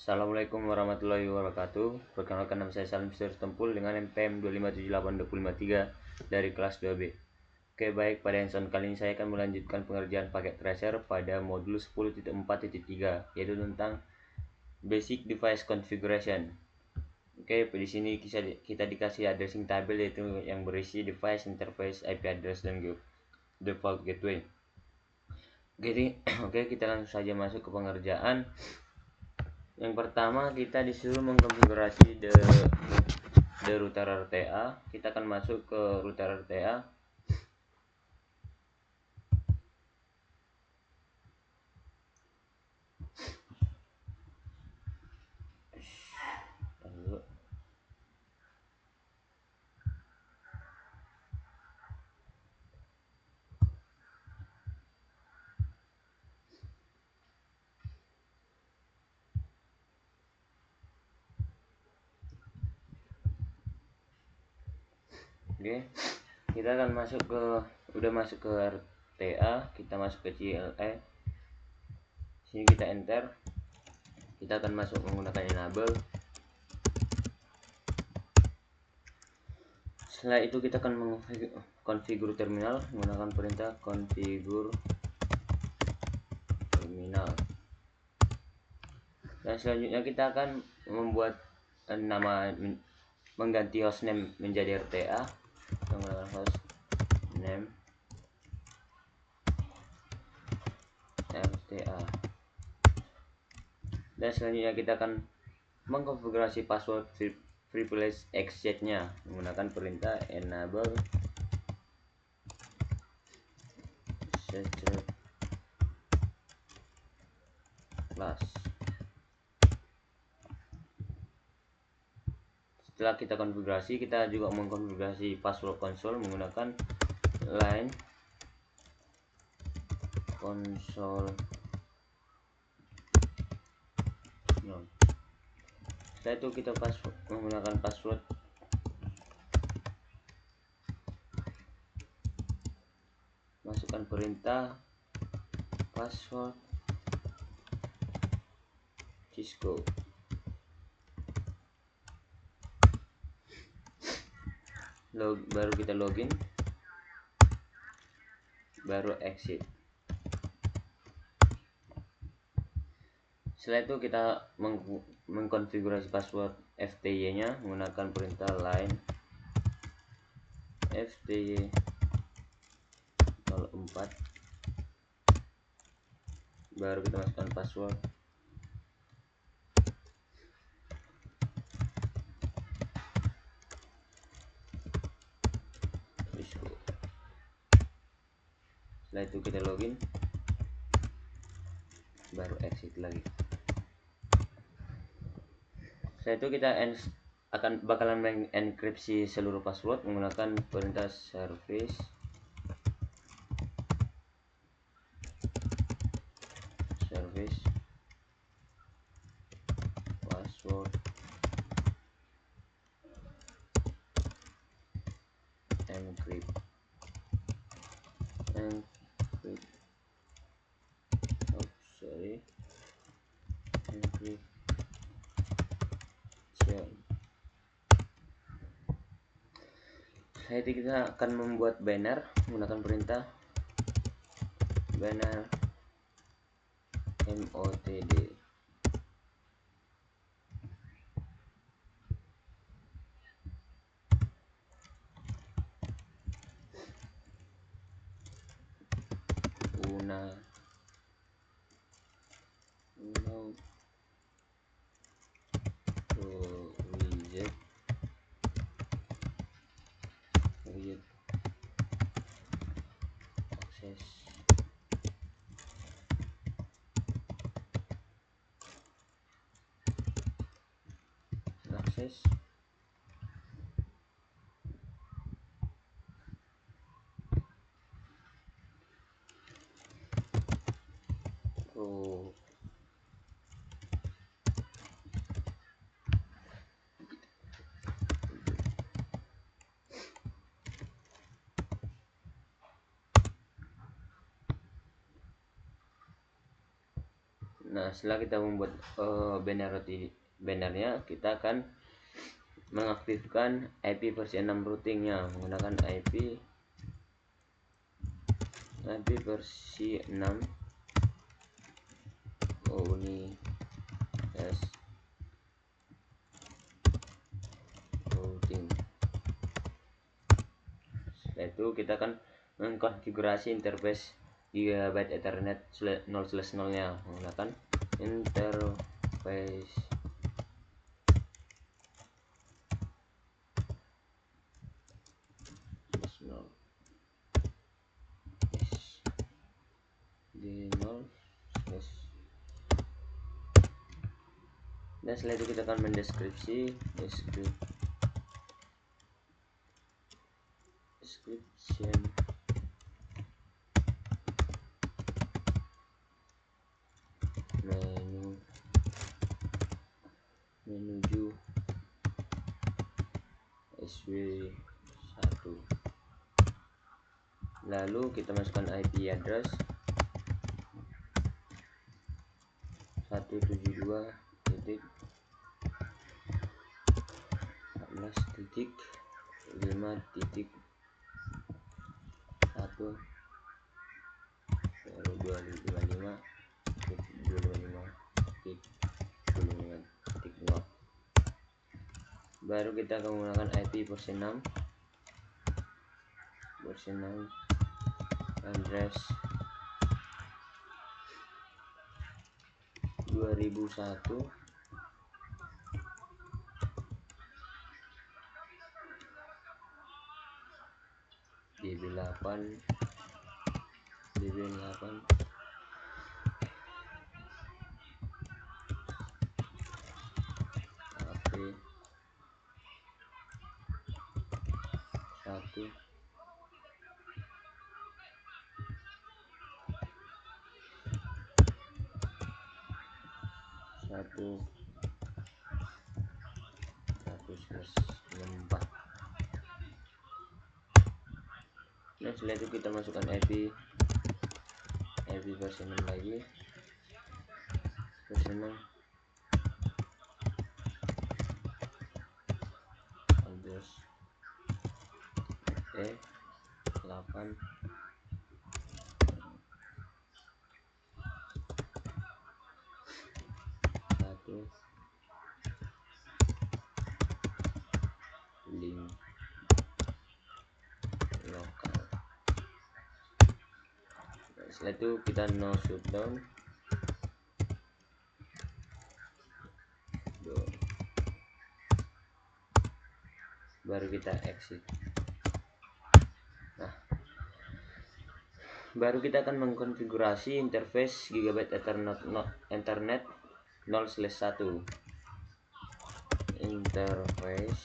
Assalamualaikum warahmatullahi wabarakatuh. Perkenalkan, nama saya Salim Tempul dengan NPM 2578253 dari kelas 2B. Oke, baik, pada episode kali ini saya akan melanjutkan pengerjaan paket tracer pada modul 10.4.3, yaitu tentang basic device configuration. Oke, di sini kita dikasih addressing table, yaitu yang berisi device, interface, IP address, dan default gateway. Oke, kita langsung saja masuk ke pengerjaan. Yang pertama, kita disuruh mengkonfigurasi the router RTA. Kita akan masuk ke router RTA. Oke, kita akan udah masuk ke RTA, kita masuk ke CLE. Sini kita enter. Kita akan masuk menggunakan enable. Setelah itu kita akan mengkonfigur terminal menggunakan perintah configure terminal. Dan selanjutnya kita akan membuat mengganti hostname menjadi RTA menggunakan hostname RTA. Dan selanjutnya kita akan mengkonfigurasi password privilege access-nya menggunakan perintah enable secret class. Setelah kita konfigurasi, kita juga mengkonfigurasi password console menggunakan line console. Setelah itu kita menggunakan password masukkan perintah password Cisco. Baru kita login, baru exit. Setelah itu kita mengkonfigurasi password FTY nya menggunakan perintah line FTY 04, baru kita masukkan password. Setelah itu kita login, baru exit lagi. Setelah itu kita bakalan mengenkripsi seluruh password menggunakan perintah service password encrypt encryption. Setelah itu kita akan membuat banner menggunakan perintah banner motd. Access Nah, setelah kita membuat bannernya, kita akan mengaktifkan IP versi 6 routingnya menggunakan IP versi 6 Uni-S routing. Setelah itu kita akan mengkonfigurasi interface Gigabyte Ethernet 0/0 nya menggunakan interface D0 dan setelah itu kita akan mendeskripsi description menuju SW1. Lalu kita masukkan IP address 1.14.14.14.1.255.255.0. Baru kita akan menggunakan IP versi 6 address 2001 DB8 HP 1 1/4. Nah, setelah itu kita masukkan IP versi 6 lagi, versi 6 address 8 1 link lokal. Setelah itu kita no shutdown, baru kita exit. Nah, baru kita akan mengkonfigurasi interface Gigabyte Ethernet 0/1 interface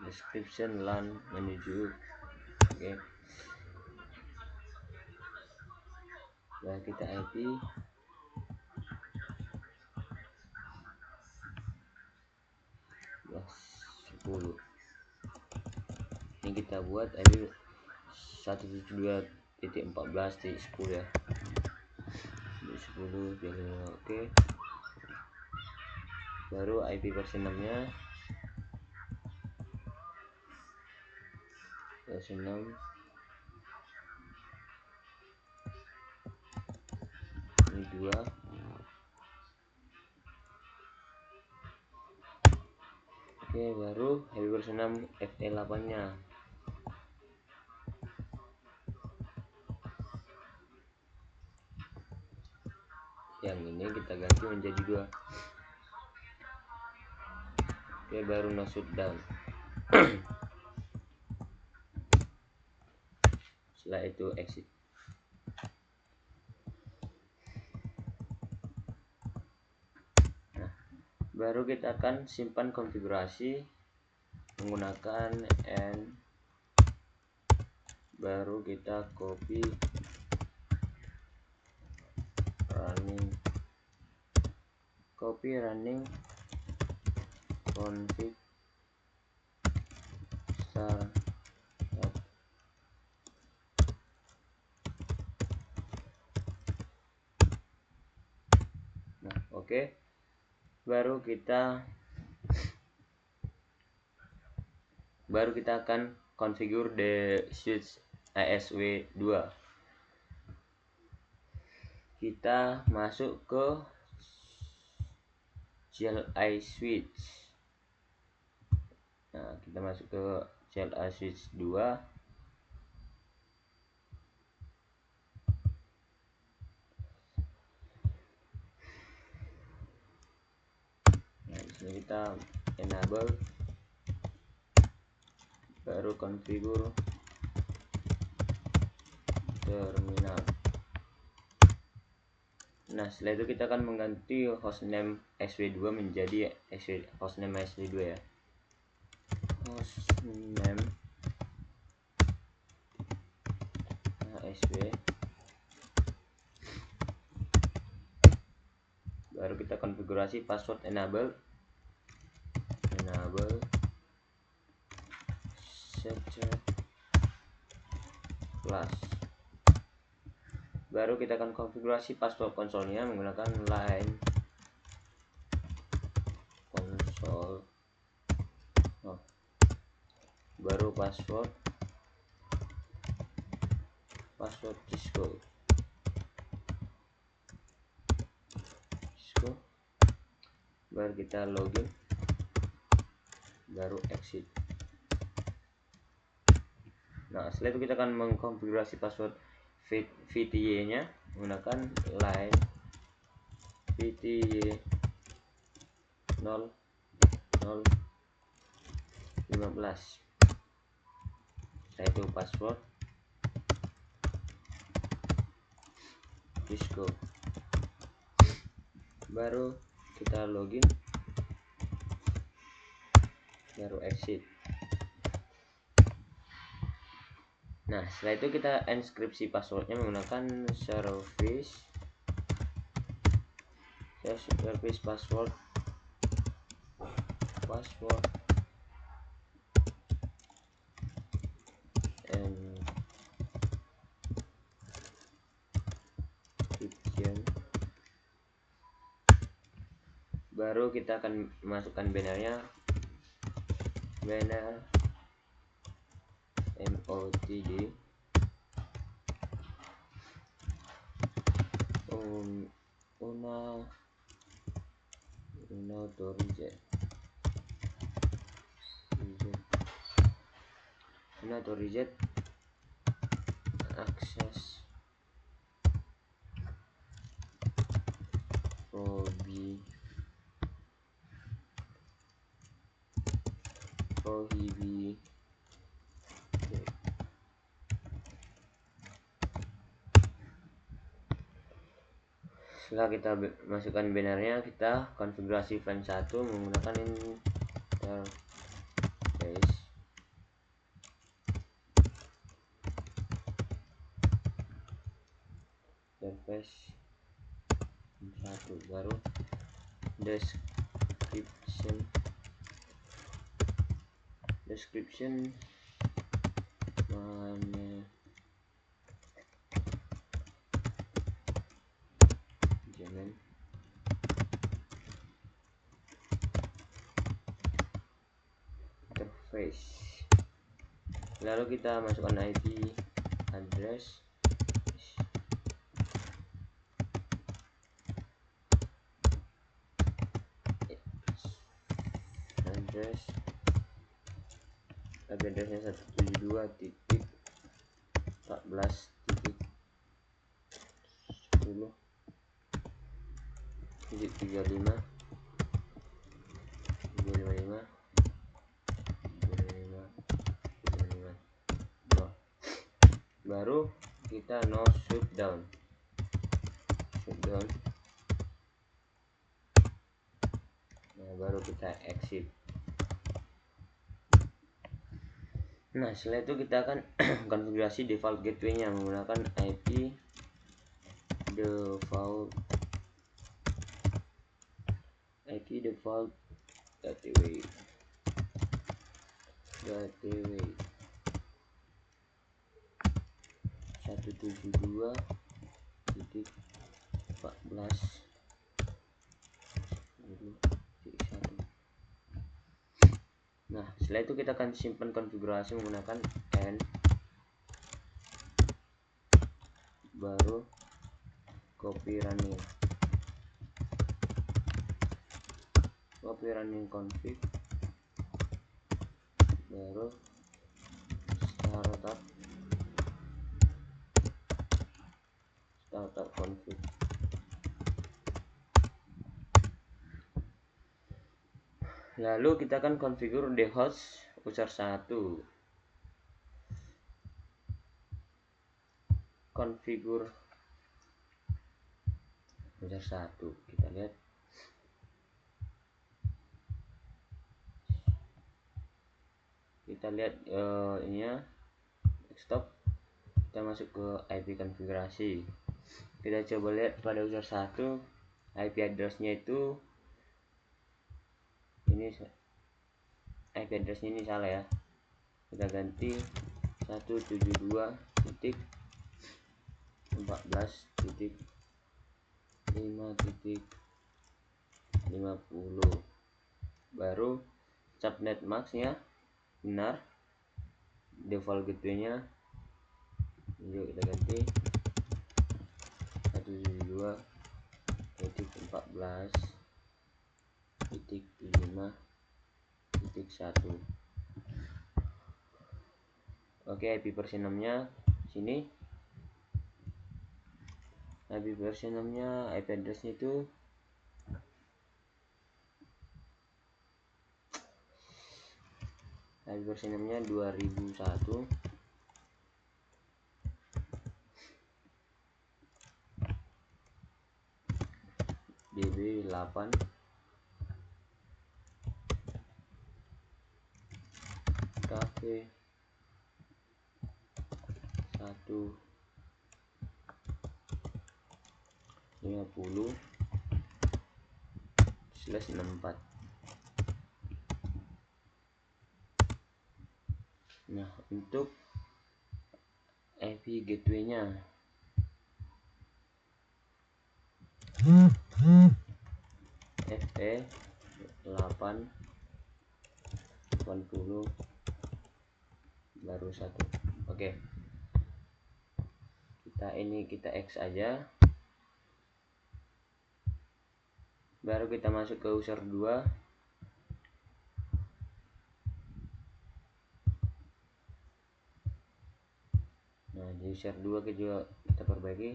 description LAN menuju Nah, kita IP 10. Ini kita buat IP 172.14.10 ya. 10 oke. Baru IP versi 6 nya versi 6 ini 2. Oke, baru IP versi 6 FE8 nya yang ini kita ganti menjadi 2. Oke, baru no shutdown. Setelah itu exit. Nah, baru kita akan simpan konfigurasi menggunakan N, baru kita copy running copy running config start. Nah, oke. Baru kita akan configure the switch ASW2. Kita masuk ke CLI switch. Nah, kita masuk ke CLI switch 2. Nah, di sini kita enable, baru configure terminal. Nah, setelah itu kita akan mengganti hostname SW2 menjadi hostname SW2 ya. Hostname ASW. Baru kita konfigurasi password enable secret plus. Baru kita akan konfigurasi password konsolnya menggunakan line console. Baru password Cisco. Baru kita login, baru exit. Nah, setelah itu kita akan mengkonfigurasi password VTY nya menggunakan line VTY 0015. Setelah itu password Cisco. Baru kita login, baru exit. Nah, setelah itu kita enkripsi passwordnya menggunakan service password encryption. Baru kita akan masukkan bannernya, banner MOTD to reject access prohibited. Setelah kita masukkan bannernya, kita konfigurasi fan 1 menggunakan interface 1. Baru description manajemen interface. Lalu kita masukkan IP address addressnya 172.14.10.35 baru kita no shutdown. Nah, baru kita exit. Nah, setelah itu kita akan konfigurasi default gateway-nya menggunakan IP default IP default gateway 172.14.1. Nah, setelah itu kita akan simpan konfigurasi menggunakan n, baru copy running config, baru startup config. Lalu kita akan configure the host user 1. Configure user 1, kita lihat ini ya, desktop. Kita masuk ke IP konfigurasi. Kita coba lihat pada user 1 IP address-nya itu ini, IP address-nya ini salah ya. Kita ganti 172.14.5.50. baru subnet max-nya benar, default gateway-nya yuk kita ganti 172.14.5.1. Oke, IP versi 6-nya sini. IP versi 6-nya IP address-nya itu IP versi 6-nya 2001 db8 cafe 150/64. Nah, untuk IP gateway-nya FE880 baru 1. Oke. Kita X aja. Baru kita masuk ke user 2. Nah, di user 2 kita perbaiki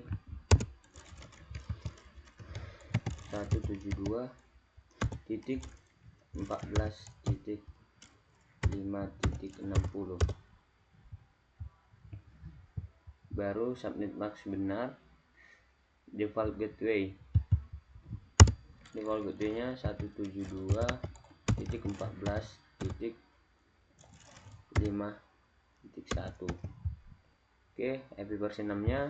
172.14.5.60. baru subnet max benar, default gateway-nya 172.14.5.1. Oke, IP versi 6-nya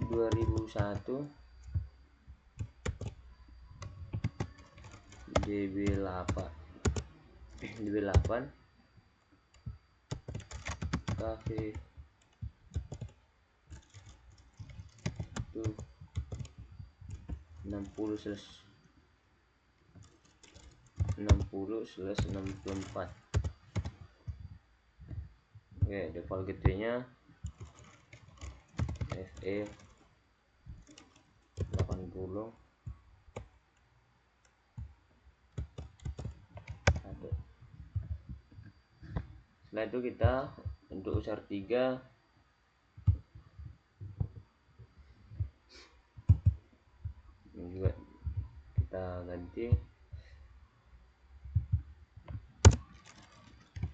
2001 db8 cafe 60/64. Oke, default gateway-nya FE80. Setelah itu kita untuk user 3 juga kita ganti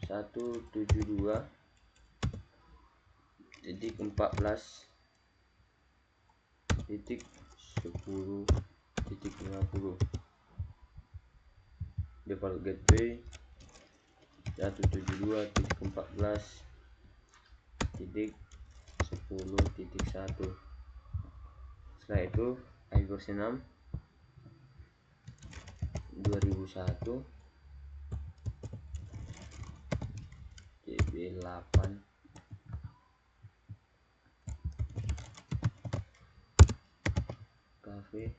172.14.10.50. default gateway 172.14.10.1. Setelah itu IP versi 6 2001 DB8 cafe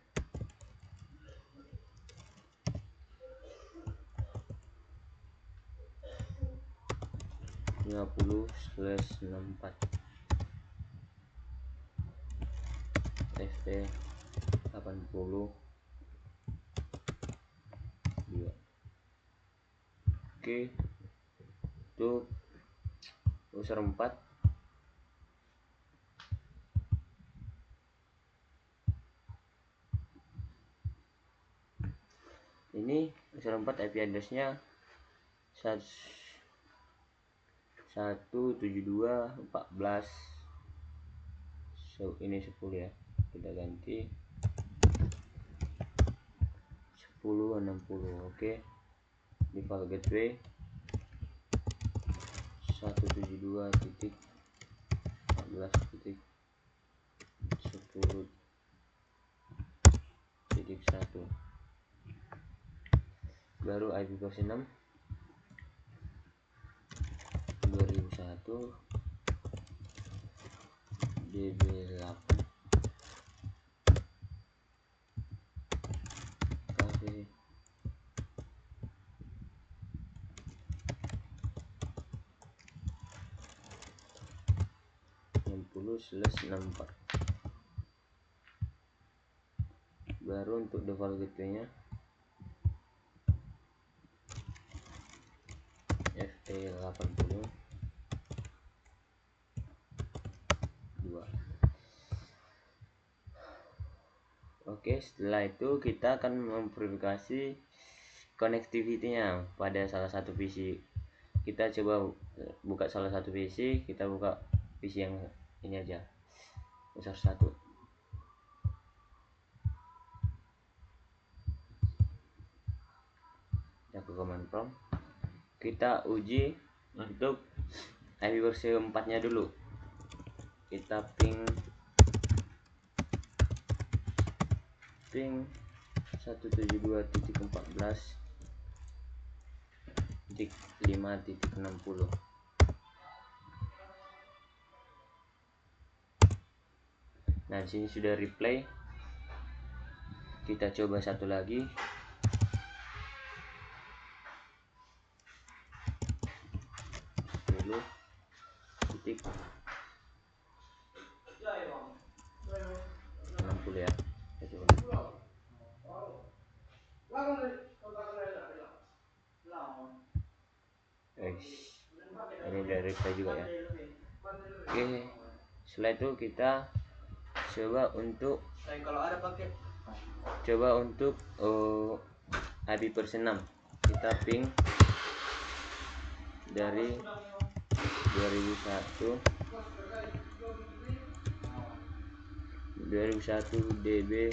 50/64 FT 80 2. Oke, untuk user 4 ini user 4 IP address-nya 172.14. So, ini 10 ya, kita ganti 10.60. Oke, default gateway 172.14.10.1. Baru IP versi 6 2001 DB8 cafe 60/64. Baru untuk default gateway-nya FE80 2. Oke, setelah itu kita akan memverifikasi connectivity-nya pada salah satu PC. Kita coba buka salah satu PC, kita buka PC yang ini aja, user 1. Kita ke command prompt, kita uji untuk IP versi 4 nya dulu. Kita ping 172.14.5.60. Nah, di sini sudah replay. Kita coba satu lagi. Dulu titik 60 ya. Kita coba. Ini udah replay juga ya. Oke, setelah itu kita coba untuk IP versi 6. Kita ping dari 2001 DB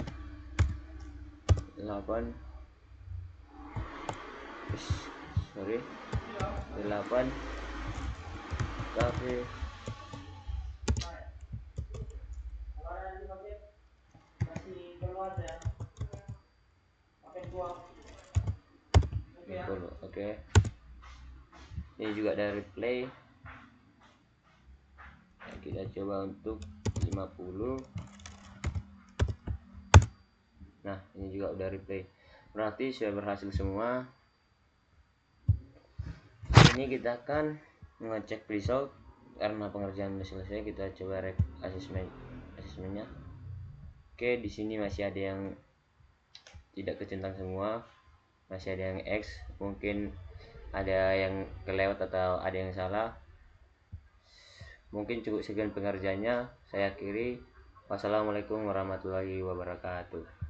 8 cafe 50. Oke, ini juga ada replay. Nah, kita coba untuk 50. Nah, ini juga udah replay, berarti sudah berhasil semua. Ini kita akan mengecek result karena pengerjaan sudah selesai. Kita coba asesmennya. Oke, di sini masih ada yang tidak kecentang semua, masih ada yang X, mungkin ada yang kelewat atau ada yang salah. Mungkin cukup sekian pengerjaannya, saya akhiri. Wassalamualaikum warahmatullahi wabarakatuh.